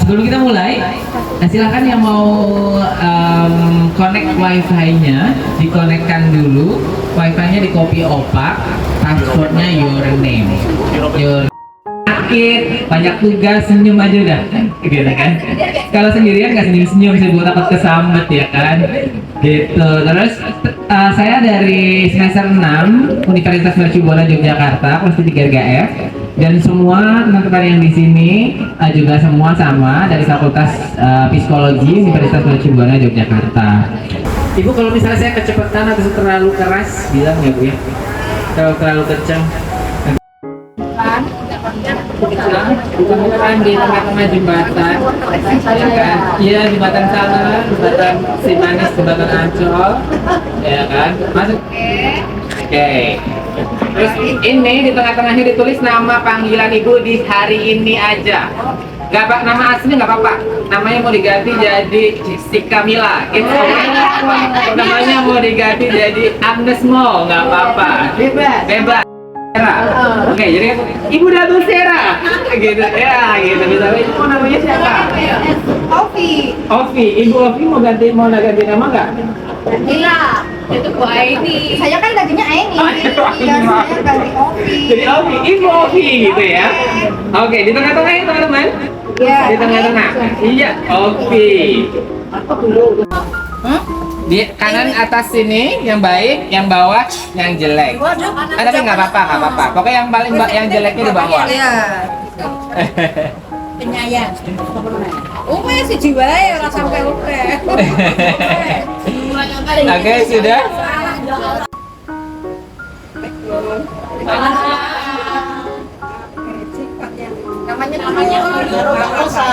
sebelum kita mulai, silakan yang mau connect wifi-nya, dikonekkan dulu. Wifi-nya di copy opak, passwordnya your name. Sakit, banyak tugas, senyum aja udah, gitu kan? Kalau sendirian nggak senyum-senyum, bisa buat takut kesambet ya kan? Gitu. Terus saya dari semester 6 Universitas Mercubuana Yogyakarta, kelas 3 GF. Dan semua teman-teman yang di sini juga semua sama dari Fakultas Psikologi Universitas Mercubuana Yogyakarta. Ibu, kalau misalnya saya kecepatan atau terlalu keras, bilang ya Bu ya. Kalau terlalu kencang. Bukan di tengah-tengah jembatan, ya kan? Iya, jembatan sana, jembatan Simanis, jembatan Ancol, ya kan? Masuk. Oke. Terus ini di tengah-tengahnya ditulis nama panggilan ibu di hari ini aja. Gak apa, nama aslinya nggak apa-apa. Namanya mau diganti jadi Sika Mila. Namanya mau diganti jadi Agnes Mo, nggak apa-apa. Bebas. Oke, jadi Ibu Datu Sera, gitu ya, gitu. Misalnya itu mau namanya siapa? Ovi. Ibu Ovi mau ganti nama nggak? Mila, itu Bu Aini. Saya kan gantinya Aini. Iya, saya ganti Ovi. Jadi Ovi, Ibu Ovi gitu ya. Oke, di tengah-tengah ya teman-teman. Iya. Di tengah-tengah. Iya, Ovi. Di kanan atas sini yang baik, yang bawah yang jelek. Tapi nggak apa-apa. Pokoknya yang paling yang jeleknya di bawah. Iya. Penyayang. Si jiwa ya ora sampai oke. Oke, sudah. Namanya Rosa.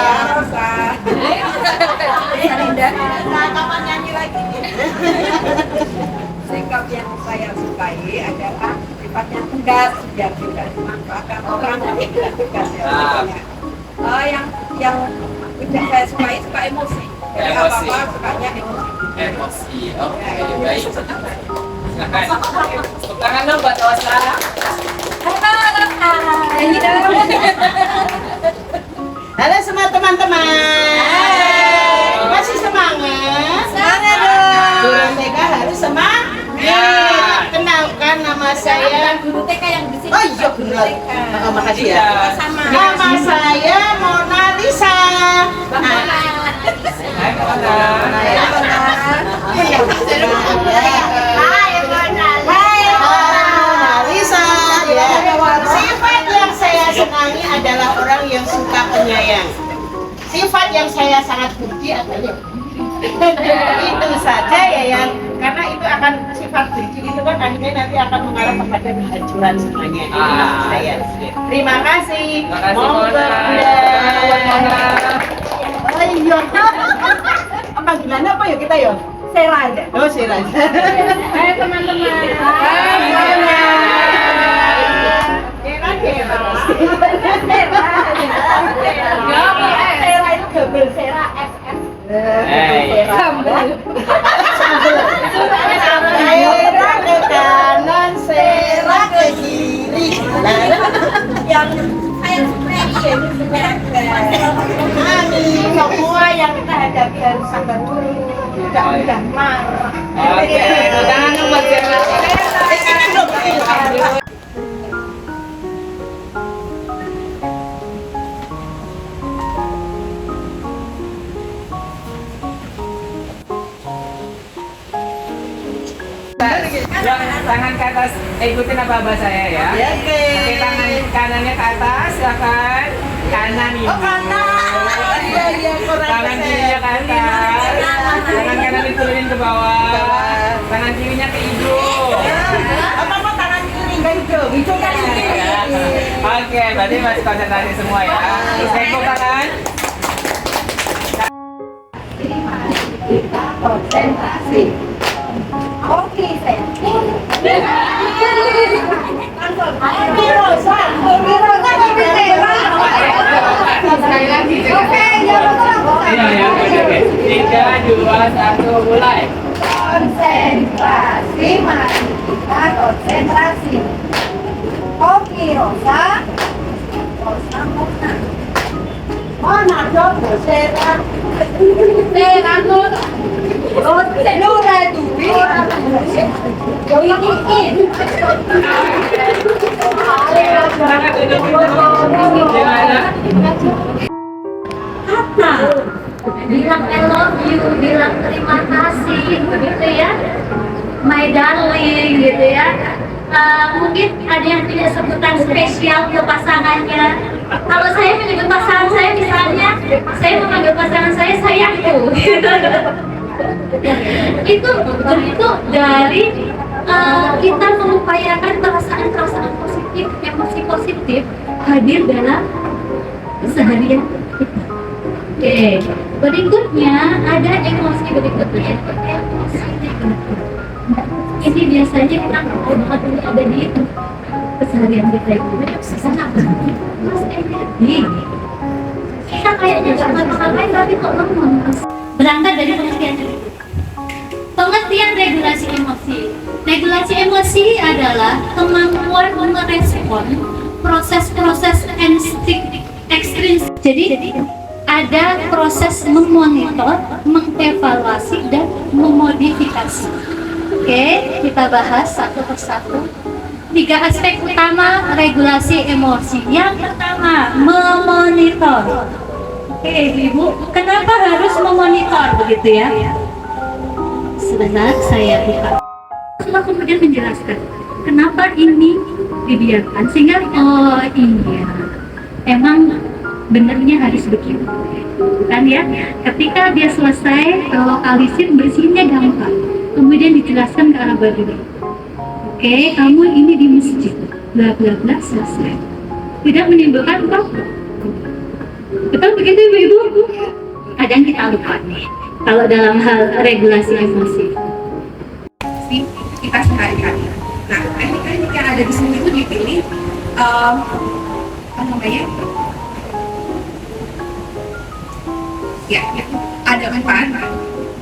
Kapan nyanyi lagi? Sikap yang saya sukai adalah sifatnya tegas dan tidak dimanfaatkan orang yang tidak tegas ya. Yang tidak saya sukai suka emosi. Jadi apa-apa sukanya emosi. Oke, baik. Silakan. Tepuk tangan dong buat Rosa. Halo semua teman-teman. Masih semangat? Semangat dong. Guru TK harus semangat. Kenalkan nama saya. Guru TK yang di sini. Oh iya benar. Makasih ya. Sama. Nama saya Mona Lisa. Hai, Mona. Lisa. Sifat yang saya senangi adalah orang yang suka penyayang. Sifat yang saya sangat benci adalah itu saja ya, yang karena itu akan sifat benci itu kan akhirnya nanti akan mengarah kepada kehancuran semuanya. Itu maksud saya. Terima kasih. Monggo. Oh iya. Panggilannya apa ya kita ya? Sera aja. Oh Sera. Hai teman-teman. Sera itu double Sera SS. Sambal. Sera ke kanan, Sera ke kiri. Yang saya suka Amin. Semua yang kita hadapi harus sabar dulu. Tidak mudah marah. Oke, tangan dong buat Sera. Ya, tangan ke atas, ikutin apa saya ya. Oke. Oke, tangan kanannya ke atas, silakan. Kanan ini. Oh kanan. Iya kurang. Tangan kirinya ke atas. Tangan kanan diturunin ke bawah. Tangan kirinya ke hidung. Apa tangan kiri enggak hijau? Hijau kan kiri. Oke, berarti masih konsentrasi semua ya. Terus tepuk tangan. kita konsentrasi. Oke, saya. Sekali lagi. Oke, Iya, ya, oke. 3, 2, 1, mulai. konsentrasi, mari kita konsentrasi. Oke, Rosa. Rosa, Mona. Oh, nado, sera. Sera nun. Lura duwi. Kata bilang I love you, bilang terima kasih, begitu ya, my darling, gitu ya. Mungkin ada yang punya sebutan spesial ke pasangannya. Kalau saya menyebut pasangan saya, misalnya saya memanggil pasangan saya sayangku, gitu. Itu bentuk dari kita mengupayakan perasaan-perasaan positif, emosi positif hadir dalam keseharian kita. Oke, berikutnya ada emosi berikutnya, emosi negatif. Ini biasanya kita nggak tahu banget ini ada di keseharian kita itu. Sana mas energi. Kita kayaknya nggak ngapa-ngapain tapi kok lemes. Berangkat dari pengertian dulu. Pengertian regulasi emosi. Regulasi emosi adalah kemampuan merespon proses-proses ekstrinsik. Jadi ada proses memonitor, mengevaluasi, dan memodifikasi. Oke, kita bahas satu persatu. 3 aspek utama regulasi emosi. Yang pertama, memonitor. Oke, Ibu, kenapa harus memonitor begitu ya? Sebentar, saya buka. Lalu kemudian menjelaskan kenapa ini dibiarkan sehingga oh iya, emang benernya harus begitu, kan ya? Ketika dia selesai lokalisir, bersihinnya gampang. Kemudian dijelaskan ke arah bawah. Oke, kamu ini di masjid, bla bla bla, selesai. Tidak menimbulkan problem. Betul begitu ibu-ibu? Kadang kita lupa nih kalau dalam hal regulasi emosi. Kita sehari-hari. Nah, teknik-teknik yang ada di sini itu dipilih apa namanya? Ya, ada 4.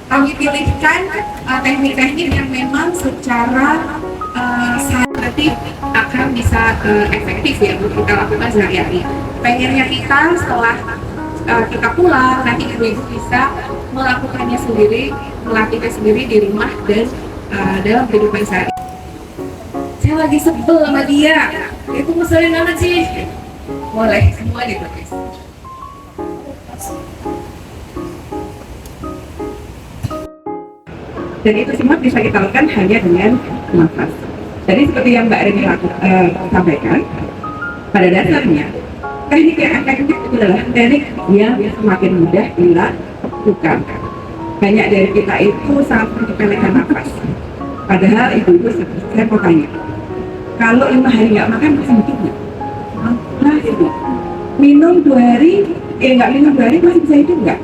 Kami pilihkan teknik-teknik yang memang secara sangat akan bisa efektif ya untuk kita lakukan sehari-hari. Pengennya kita setelah kita pulang, nanti ibu-ibu bisa melakukannya sendiri, melatihnya sendiri di rumah dan dalam kehidupan sehari. Saya lagi sebel sama dia, itu ngeselin banget sih. Boleh, semua ditulis. Dan itu semua bisa kita lakukan hanya dengan nafas. Jadi seperti yang Mbak Rini sampaikan, pada dasarnya teknik yang efektif itu adalah teknik yang semakin mudah dilakukan. Banyak dari kita itu sangat menyepelekan nafas. Padahal ibu-ibu, saya mau tanya, kalau 5 hari nggak makan masih hidup nggak? Nah itu, minum 2 hari, nggak minum 2 hari masih bisa hidup nggak?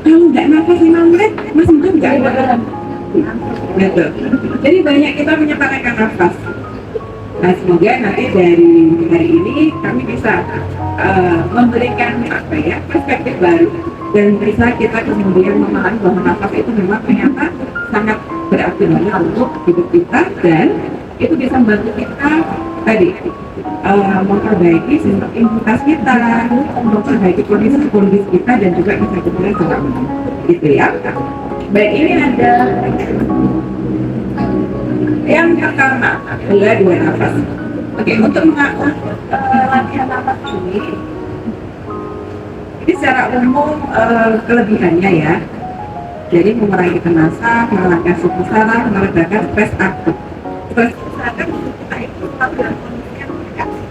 Kalau nggak nafas 5 menit masih hidup nggak? Betul. Jadi banyak kita menyepelekan nafas. Nah semoga nanti dari hari ini kami bisa memberikan perspektif baru dan bisa kita kemudian memahami bahwa nafas itu memang ternyata sangat berarti banget untuk hidup kita, dan itu bisa membantu kita tadi memperbaiki sistem imunitas kita, memperbaiki kondisi psikologis kita, dan juga bisa kemudian juga gitu ya. Baik, ini ada yang pertama adalah 2 nafas. Oke, untuk latihan nafas ini secara umum kelebihannya ya, jadi mengurangi kecemasan, menenangkan suku saraf, meredakan stres akut. Stres akut kita itu satu dalam kondisi yang negatif.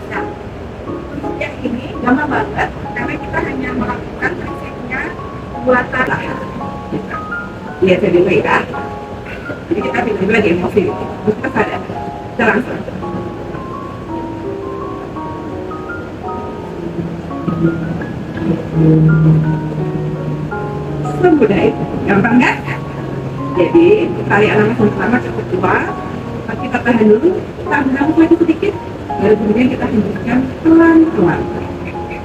Nah, yang ini gampang banget karena kita hanya melakukan prinsipnya 2 tangan. Lihat dulu ya. Jadi kita tiba-tiba lagi emosi, terus kita sadar, kita langsung. Semudah itu, gampang nggak? Jadi tarik nafas yang pertama cukup kuat, kita tahan dulu, kita ambil lagi sedikit, lalu kemudian kita hembuskan pelan-pelan.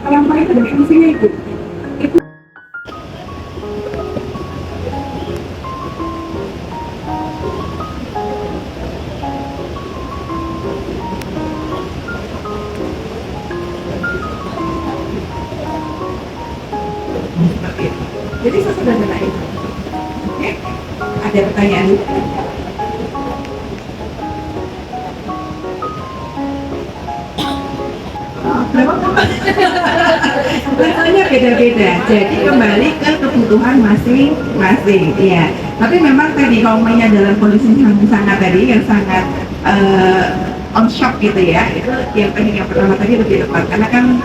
Pelan-pelan itu ada fungsinya itu. adalah itu. Oke, ada pertanyaan? Rasanya beda-beda, jadi kembali ke kebutuhan masing-masing, ya. Tapi memang tadi kalau mainnya dalam kondisi yang sangat on shock gitu ya, itu yang pertama tadi lebih tepat, karena kan.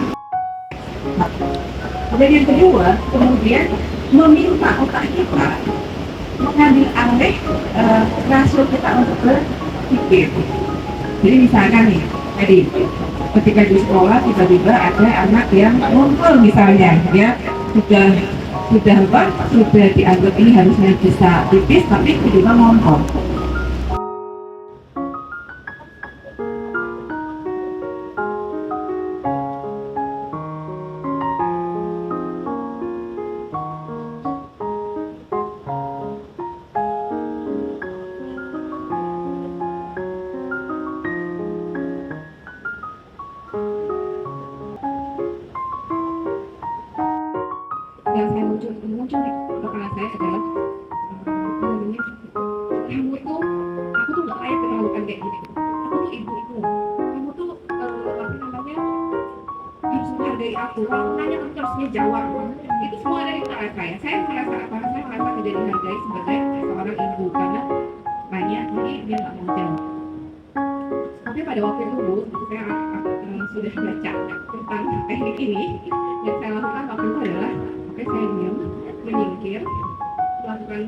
Dan yang kedua, kemudian meminta otak kita mengambil alih rasio kita untuk berpikir. Jadi misalkan nih, tadi ketika di sekolah tiba-tiba ada anak yang ngumpul misalnya, dia sudah dianggap ini harusnya bisa tipis tapi tiba-tiba ngompol. Yang saya muncul di kepala saya adalah kamu tuh, aku tuh nggak layak diperlakukan kayak gini. Aku tuh ibu-ibu, kamu tuh harus menghargai aku. Kalau nanya kamu harusnya jawab. Itu semua dari kepala saya. Saya merasa apa? Saya merasa tidak dihargai sebagai seorang ibu karena banyak mungkin dia nggak mau jawab. Tapi pada waktu itu saya sudah baca tentang teknik ini. Yang saya lakukan waktu itu adalah saya diam, menyingkir, melakukan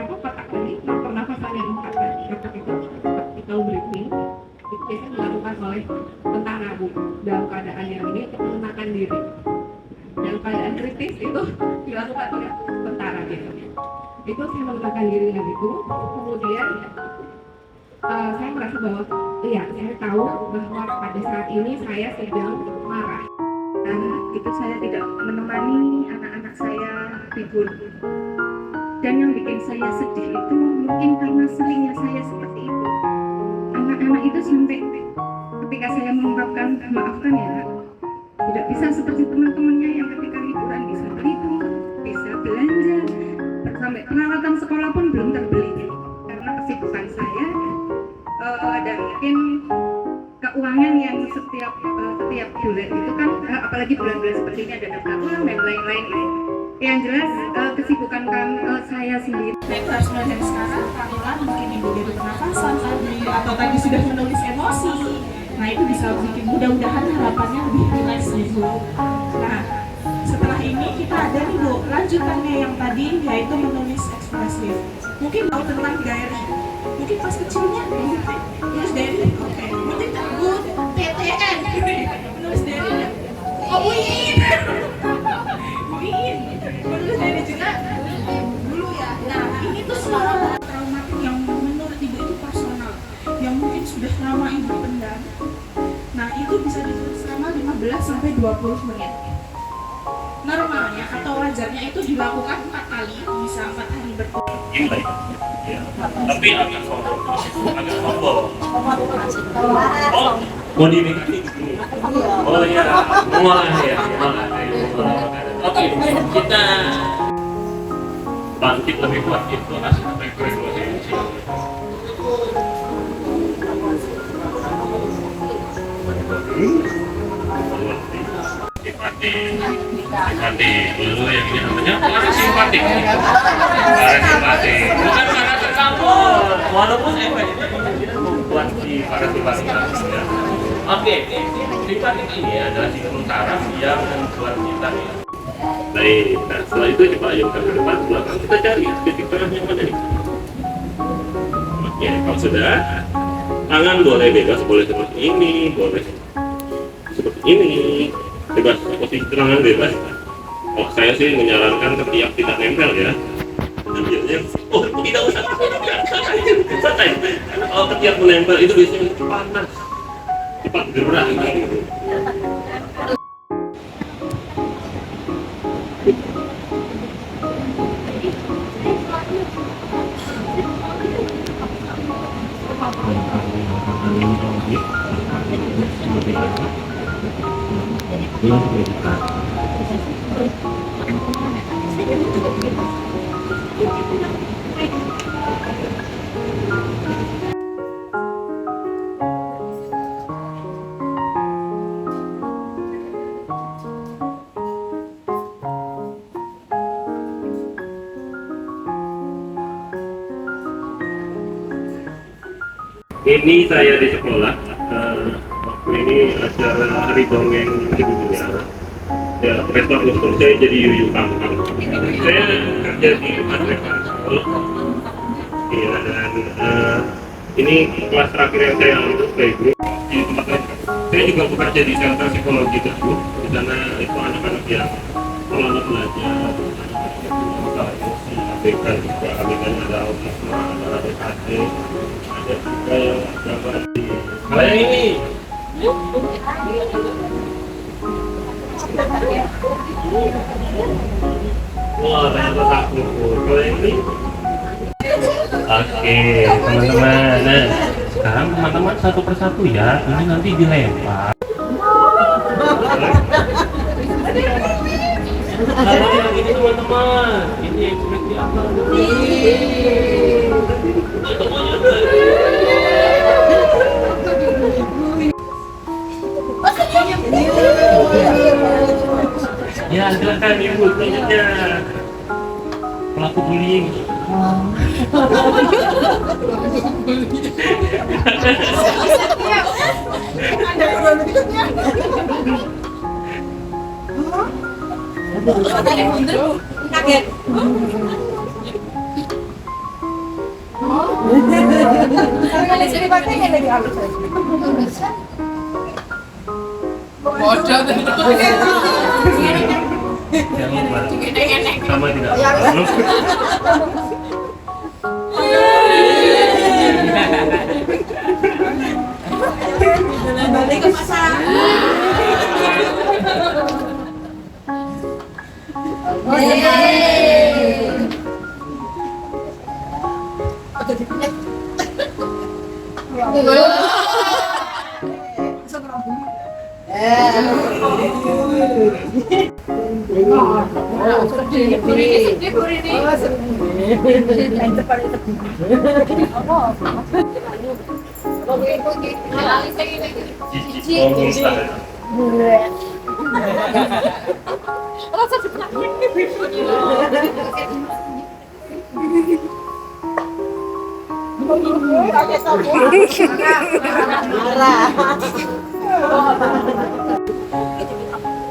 kotak tadi, pernafasan yang 4 tadi, tactical breathing. Itu biasanya dilakukan oleh tentara Bu dalam keadaan yang ini untuk menenangkan diri. Dalam keadaan kritis itu dilakukan oleh tentara gitu. Itu saya menenangkan diri dengan itu. Kemudian saya merasa bahwa iya, saya tahu bahwa pada saat ini saya sedang marah. Dan itu saya tidak menemani anak-anak saya tidur. Dan yang bikin saya sedih itu mungkin karena seringnya saya seperti itu. Anak-anak itu sampai ketika saya mengungkapkan maafkan ya nak, tidak bisa seperti teman-temannya yang ketika liburan bisa beli buku, bisa belanja, sampai peralatan sekolah pun belum terbeli karena kesibukan saya dan mungkin keuangan yang setiap bulan itu kan apalagi bulan-bulan seperti ini ada daftar uang dan lain-lain. Yang jelas kesibukan saya sendiri. Itu harus mulai dari sekarang, pelan-pelan mungkin ibu dari pernafasan tadi atau tadi sudah menulis emosi. Nah itu bisa bikin mudah-mudahan harapannya lebih rileks gitu. Nah setelah ini kita ada nih Bu lanjutannya yang tadi yaitu menulis ekspresif. Mungkin tahu tentang diary. Mungkin pas kecilnya menulis diary. Oke. Mungkin Bu TTN menulis diary. Oh Win. Menulis diary juga dulu ya. Nah ini tuh semua traumatik yang menurut ibu itu personal, yang mungkin sudah lama ibu pendam. Nah itu bisa ditulis selama 15 sampai 20 menit. Normalnya atau wajarnya itu dilakukan 4 kali, bisa 4 hari berturut-turut. Ya. Tapi agak sombong. Oh, mau dimikir. Oh iya, mulai ya. Oke, kita bangkit lebih kuat itu aspek regulasi. Simpati dulu yang ini namanya karena simpatik. Bukan karena tercampur. Walaupun efeknya membuat si parasimpatik ya. Oke, simpatik ini adalah siklus saraf yang membuat kita. Baik, nah setelah itu coba ayunkan ke depan belakang kita cari titik tengah yang mana nih. Oke, kalau sudah tangan boleh bebas, boleh seperti ini, boleh seperti ini. Bebas, posisi tangan bebas. Oh, saya sih menyarankan setiap tidak nempel ya. Ambilnya, oh tidak usah, santai. Kalau setiap menempel itu biasanya panas, cepat gerak. Ini saya di sekolah, waktu ini acara hari dongeng ibunya. Ya, Rektor Lustur saya jadi Yuyu Kampang. Saya kerja di Madrid School. Iya, dan ini kelas terakhir yang saya ambil playgroup di tempat lain. Saya juga bekerja di Center Psikologi tersebut. Di sana itu anak-anak yang selalu belajar masalah emosi, ABK juga, ABK ada autisme, ada ADHD, ada juga yang gangguan di. Kalau yang ini, wah ternyata takut. Kalau yang ini, oke teman-teman. Nah, sekarang teman-teman satu persatu ya. Ini nanti dilempar. Kalau yang ini teman-teman, ini ekspresi apa? Ya, silakan ibu selanjutnya. Pelaku bullying. Kaget. Jangan lupa. Sama tidak. Balik ke pasar.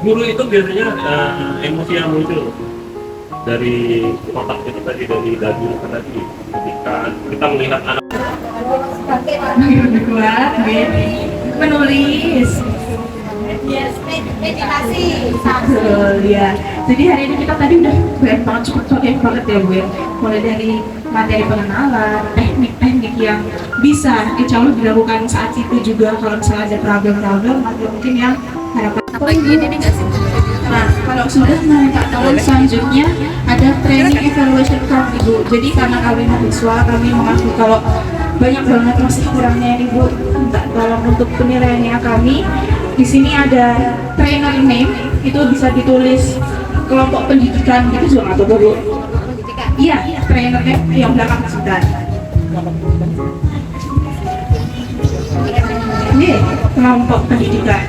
Guru itu biasanya emosi yang muncul dari otak kita tadi, dari daging kita tadi, ketika kita melihat anak. Kedua, menulis. Yes, meditasi. Betul ya. Jadi hari ini kita tadi udah banyak banget, cukup banget ya Bu ya. Mulai dari materi pengenalan, teknik-teknik yang bisa insya Allah dilakukan saat itu juga kalau misalnya ada problem-problem atau mungkin yang harapan. Nah, kalau sudah minta tolong selanjutnya ada training evaluation form Ibu. Jadi karena kami mahasiswa, kami mengakui kalau banyak banget masih kurangnya ini Bu. Minta tolong untuk penilaiannya kami. Di sini ada trainer name, itu bisa ditulis kelompok pendidikan gitu juga nggak Bu? Iya, trainer name yang belakang sebentar. Ini kelompok pendidikan.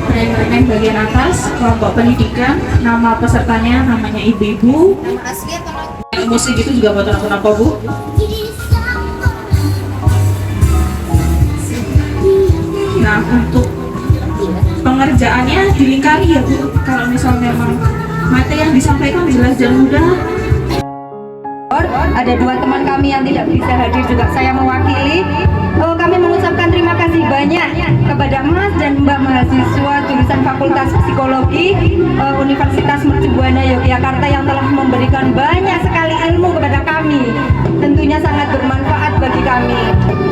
Trainer name bagian atas, kelompok pendidikan, nama pesertanya namanya ibu-ibu. Nama asli atau Emosi gitu juga buat apa Bu? Nah, untuk pengerjaannya dilingkari ya Bu. Kalau misalnya memang materi yang disampaikan jelas dan mudah. Ada dua teman kami yang tidak bisa hadir juga saya mewakili. Kami mengucapkan terima kasih banyak kepada Mas dan Mbak mahasiswa jurusan Fakultas Psikologi Universitas Mercu Buana Yogyakarta yang telah memberikan banyak sekali ilmu kepada kami. Tentunya sangat bermanfaat bagi kami.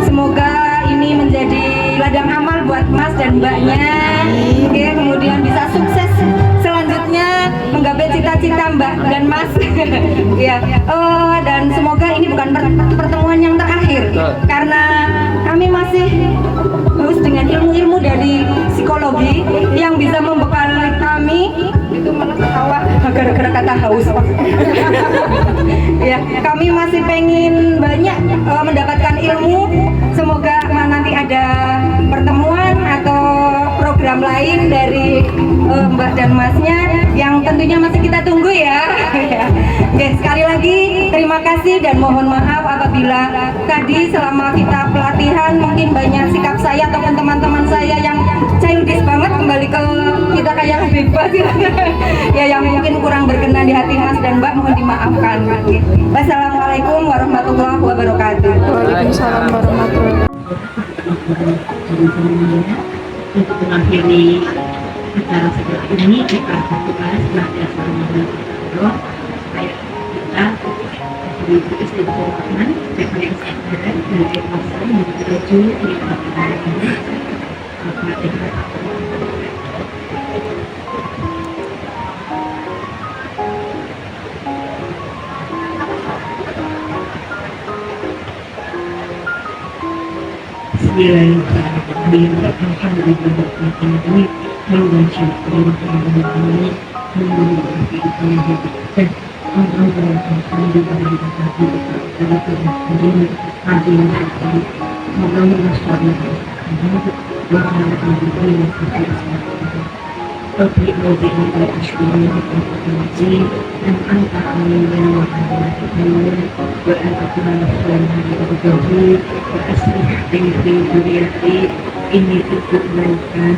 Semoga ini menjadi ladang amal buat Mas dan Mbaknya. Oke, kemudian bisa sukses selanjutnya menggapai cita-cita Mbak dan Mas. Ya, dan semoga ini bukan pertemuan yang terakhir karena kami masih haus dengan ilmu-ilmu dari psikologi yang bisa membekali kami. Itu malah ketawa gara-gara kata haus. Ya, kami masih pengen banyak mendapatkan ilmu. Semoga nanti ada pertemuan atau program lain dari Mbak dan Masnya yang tentunya masih kita tunggu ya. Oke, sekali lagi terima kasih dan mohon maaf apabila tadi selama kita pelatihan mungkin banyak sikap saya ataupun teman-teman saya yang childish banget, kembali ke kita kayak bebas ya, yang mungkin kurang berkenan di hati Mas dan Mbak, mohon dimaafkan. Wassalamualaikum warahmatullahi wabarakatuh. Waalaikumsalam warahmatullahi wabarakatuh. Untuk mengakhiri acara seperti ini, kita berdoa senantiasa memohon Allah supaya kita diberi istiqomah, diberi kesabaran dan keikhlasan menuju kenikmatan ini. Al-Fatihah. Ini cukup melakukan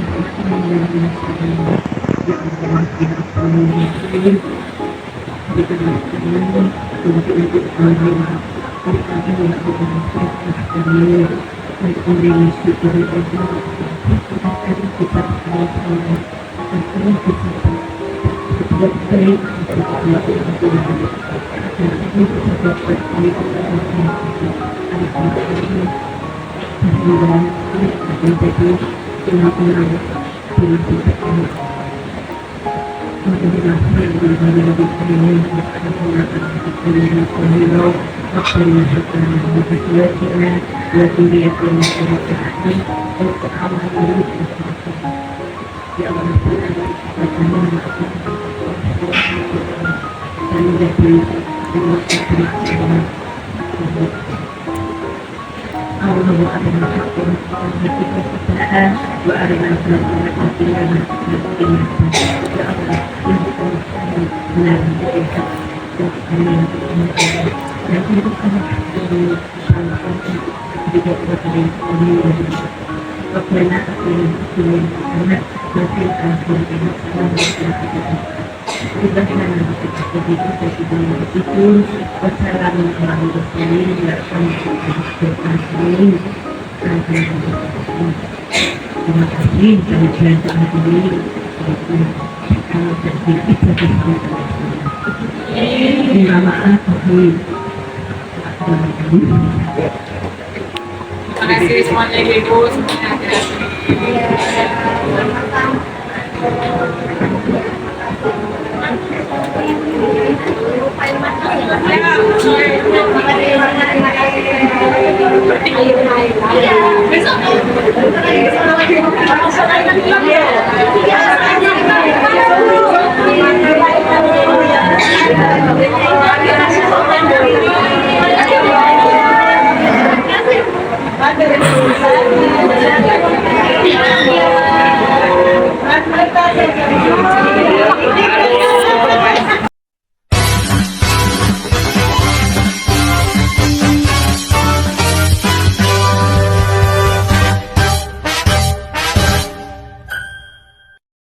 Terima kasih semuanya Ibu, semuanya hati-hati.